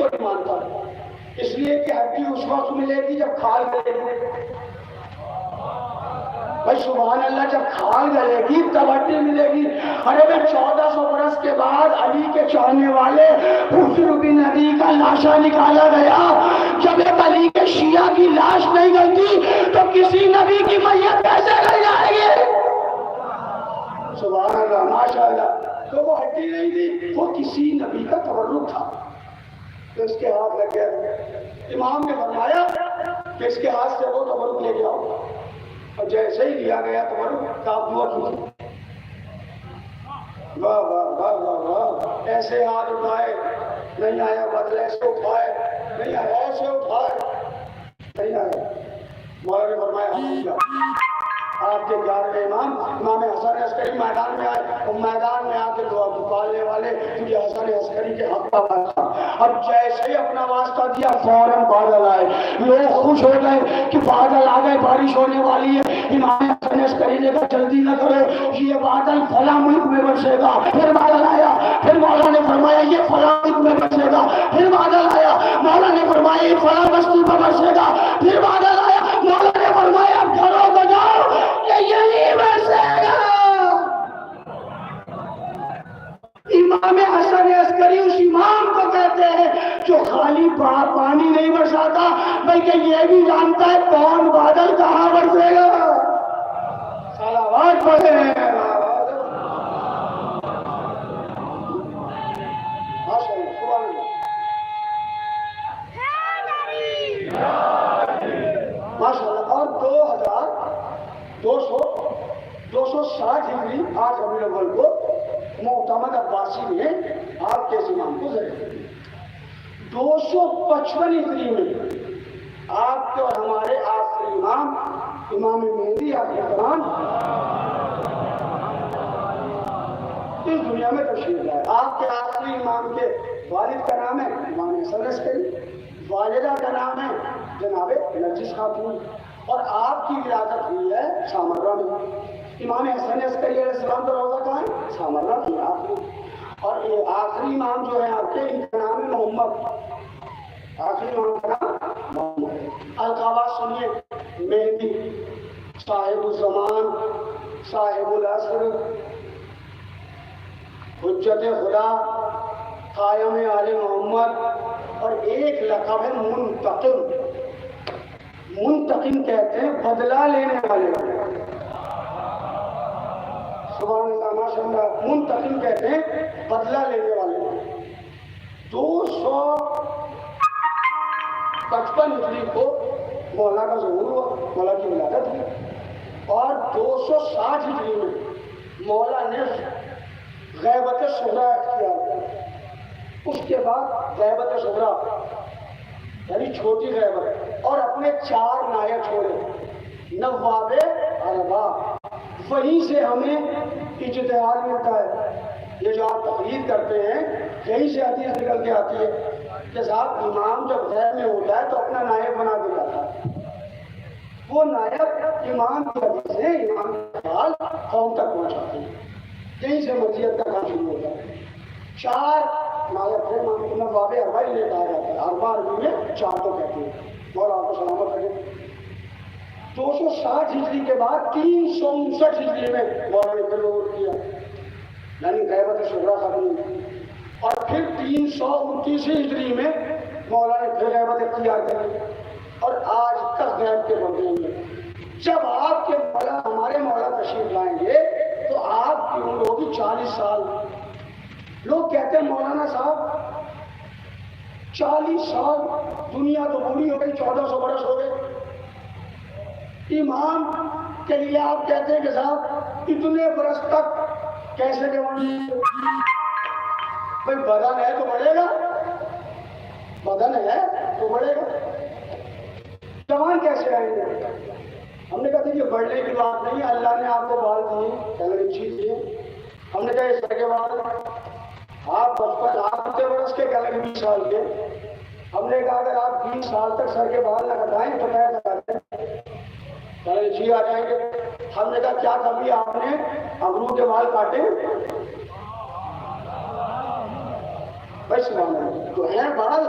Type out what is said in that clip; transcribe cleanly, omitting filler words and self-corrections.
کو نہیں مانتا، اس لیے کہ ہڈی اس وقت ملے گی جب کھال گلے گی۔ بھائی سبحان اللہ، جب کھال گلے گی تب ہڈی ملے گی۔ ارے بھائی 1400 برس کے بعد علی کے چاہنے والے حسن بن علی کا لاشا نکالا گیا۔ جب ایک علی کے شیعہ کی لاش نہیں گلتی تو کسی نبی کی میت کیسے گل جائے گی؟ سبحان اللہ، ماشاء اللہ۔ تو وہ ہڈی نہیں تھی، وہ کسی نبی کا تبرک تھا، تو اس کے ہاتھ لگ گیا۔ امام نے فرمایا کہ اس کے ہاتھ سے وہ تبرک لے کے آؤ، اور جیسے ہی لیا گیا تبرک کا دعا کیجیے۔ واہ واہ واہ واہ واہ، ایسے ہاتھ اٹھائے نہیں آیا، بدل ایسے اٹھائے نہیں آیا، ایسے اٹھائے نہیں آیا۔ مولا نے فرمایا آپ کے 11ویں امام امام حسن عسکری میدان میں آئے، وہ میدان میں آ کے دعا کی، پالنے والے تجھے حسن عسکری کے حق کا واسطہ۔ اب جیسے ہی اپنا واسطہ دیا فوراً بادل آئے، لوگ خوش ہو گئے کہ بادل آ گئے، بارش ہونے والی ہے۔ امام حسن عسکری نے کہا جلدی نہ کرو، یہ بادل فلاں ملک میں برسے گا۔ پھر بادل آیا، پھر مولا نے فرمایا یہ فلاں ملک میں برسے گا۔ پھر بادل آیا، مولا نے فرمایا یہ فلاں بستی پر برسے گا۔ پھر بادل آیا، مولا نے فرمایا گھروں بجاؤ کہ یہی برسے گا۔ امام حسن عسکری اس امام کو کہتے ہیں جو خالی پانی نہیں برساتا بلکہ یہ بھی جانتا ہے کون بادل کہاں برسے گا۔ صلوات پڑھیں۔ ماشاء اللہ۔ اور 2260 ہجری 8 ربیع الاول کو معتمد عباسی نے آپ کے امام کو ذریعہ دیا۔ 255 ہجری میں آپ کے اور ہمارے آخری امام امام مہدی علیہ السلام اس دنیا میں تشریف لائے۔ آپ کے آخری امام کے والد کا نام ہے امام حسن عسکری، والدہ کا نام ہے جناب نرجس خاتون، اور آپ کی ولادت ہوئی ہے سامرہ میں۔ امام حسن عسکری علیہ السلام کا روضہ کہاں ہے؟ سامرہ میں آخری۔ اور یہ آخری امام جو ہے آپ کے، ان کا نام ہے محمد۔ آخری امام کا نام محمد۔ القابات سنیے: مہدی، صاحب الزمان، صاحب العصر، حجت خدا، قائم آل محمد، اور ایک لقب ہے منتقم۔ منتقم کہتے ہیں بدلہ لینے والے۔ سبحان اللہ، ماشاء اللہ۔ منتقم کہتے ہیں بدلہ لینے والے۔ 255 ہجری کو مولا کا ظہور ہوا، مولا کی ولادت ہوئی، اور 260 ہجری میں مولا نے غیبت صغریٰ اختیار کیا۔ اس کے بعد غیبت صغریٰ یعنی چھوٹی غیبت، اور اپنے 4 نائب چھوڑے، نواب اربا۔ وہیں سے ہمیں اجتہاد ملتا ہے۔ یہ جو آپ تقریر کرتے ہیں یہیں سے حدیث نکل کے آتی ہے کہ صاحب امام جب غیب میں ہوتا ہے تو اپنا نائب بنا کے جاتا ہے۔ وہ نائب امام کی حدیث ہے، امام کا حال قوم تک پہنچاتے ہیں، یہیں سے مرجعیت کا کام شروع ہوتا ہے۔ 4 نائب تھے، نواب اربا انہیں کہا جاتا ہے۔ اربا عربی میں 4 کو کہتے ہیں۔ مولا آپ کو سلامت رکھے۔ 260 ہجری کے بعد 359 ہجری میں مولا نے پھر ظہور کیا، یعنی غیبت صغریٰ ختم ہوئی، اور پھر 329 ہجری میں مولا نے پھر غیبت اختیار کری، اور آج تک غیب کے بندے ہیں۔ جب آپ کے مولا ہمارے مولا تشریف لائیں گے تو آپ کی عمر ہوگی 40 سال۔ لوگ کہتے ہیں مولانا صاحب 40 سال، دنیا تو بوڑھی ہو گئی، 1400 برس ہو گئے۔ امام کے لیے آپ کہتے ہیں کہ صاحب اتنے برس تک کیسے جوان؟ بھائی بدن ہے تو بڑھے گا، بدن ہے تو بڑھے گا، جوان کیسے آئیں گے؟ ہم نے کہا تھا یہ بڑھنے کی بات نہیں ہے، اللہ نے آپ کو بال دیے، کہنے کی چیز دیے۔ ہم نے کہا اس طرح کے بال آپ 55 برس کے، کہنے 20 سال کے۔ ہم نے کہا اگر آپ 20 سال تک سر کے بال نہ کٹائیں تو کیا کرتے ہیں؟ جی آ جائیں گے۔ ہم نے کہا کیا کبھی آپ نے ابرو کے بال کاٹے؟ بس تو ہیں بال